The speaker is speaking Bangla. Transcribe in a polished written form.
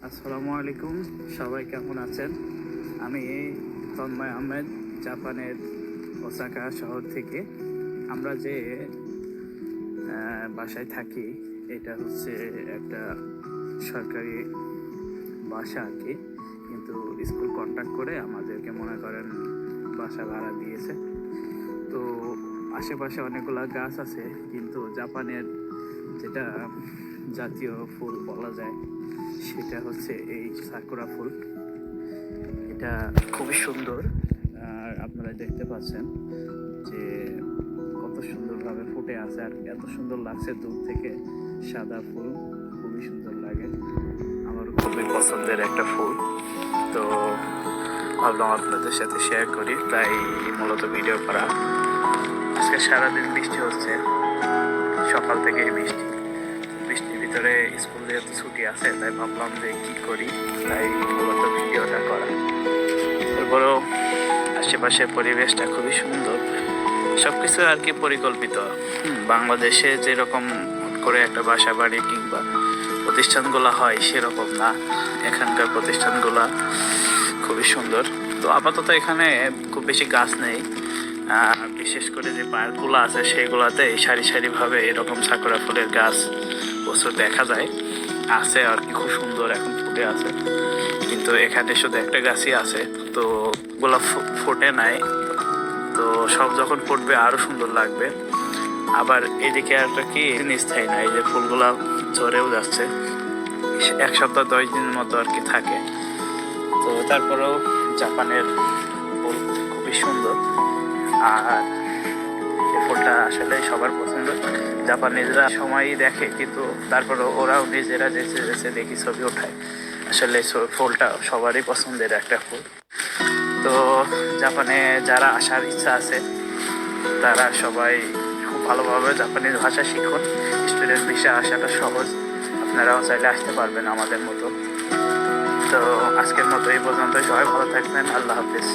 আসসালামু আলাইকুম, সবাই কেমন আছেন? আমি তন্ময় আহমেদ, জাপানের ওসাকা শহর থেকে। আমরা যে বাসায় থাকি, এটা হচ্ছে একটা সরকারি বাসা আর কি, কিন্তু স্কুল কন্ট্যাক্ট করে আমাদেরকে মনে করেন বাসা ভাড়া দিয়েছে। তো আশেপাশে অনেকগুলো গাছ আছে, কিন্তু জাপানের যেটা জাতীয় ফুল বলা যায় সেটা হচ্ছে এই সাকুরা ফুল। এটা খুবই সুন্দর, আর আপনারা দেখতে পাচ্ছেন যে কত সুন্দরভাবে ফুটে আছে, আর এত সুন্দর লাগছে দূর থেকে। সাদা ফুল খুবই সুন্দর লাগে, আমার খুবই পছন্দের একটা ফুল। তো ভাবলাম আপনাদের সাথে শেয়ার করি, তাই মূলত ভিডিও করা। আজকে সারাদিন বৃষ্টি হচ্ছে, সকাল থেকে বৃষ্টির ভিতরে স্কুল যেহেতু ছুটি আছে, তাই ভাবলাম যে কি করি, তাই মূলত ভিডিওটা করা। তারপরেও আশেপাশের পরিবেশটা খুবই সুন্দর, সবকিছু আর কি পরিকল্পিত। বাংলাদেশে যেরকম করে একটা বাসা বাড়ি কিংবা প্রতিষ্ঠানগুলো হয় সেরকম না, এখানকার প্রতিষ্ঠানগুলা খুবই সুন্দর। তো আপাতত এখানে খুব বেশি গাছ নেই, বিশেষ করে যে পার্কগুলো আছে সেগুলোতে সারি সারিভাবে এরকম সাকুরা ফুলের গাছ প্রচুর দেখা যায়, আছে আর কি, খুব সুন্দর এখন ফুটে আছে। কিন্তু এখানে শুধু একটা গাছই আছে, তো গোলাপ ফোটে নাই। তো সব যখন ফুটবে আরো সুন্দর লাগবে। আবার এদিকে একটা কি স্থায়ী না, এই যে ফুলগুলা ঝরেও যাচ্ছে, 1 সপ্তাহ 10 দিনের মতো আর কি থাকে। তো তারপরেও জাপানের ফুল খুবই সুন্দর, আর এই ফুলটা আসলে সবার পছন্দ। জাপানিজরা সময়ই দেখে, কিন্তু তারপরেও ওরাও নিজেরা যেচে যেচে দেখি ছবি ওঠায়। আসলে ফুলটা সবারই পছন্দের একটা ফুল। তো জাপানে যারা আসার ইচ্ছা আছে তারা সবাই খুব ভালোভাবে জাপানিজ ভাষা শিখুন। স্টুডেন্ট ভিসা আসাটা সহজ, আপনারাও চাইলে আসতে পারবেন আমাদের মতো। তো আজকের মতো এই পর্যন্ত, সবাই ভালো থাকবেন, আল্লাহ হাফিজ।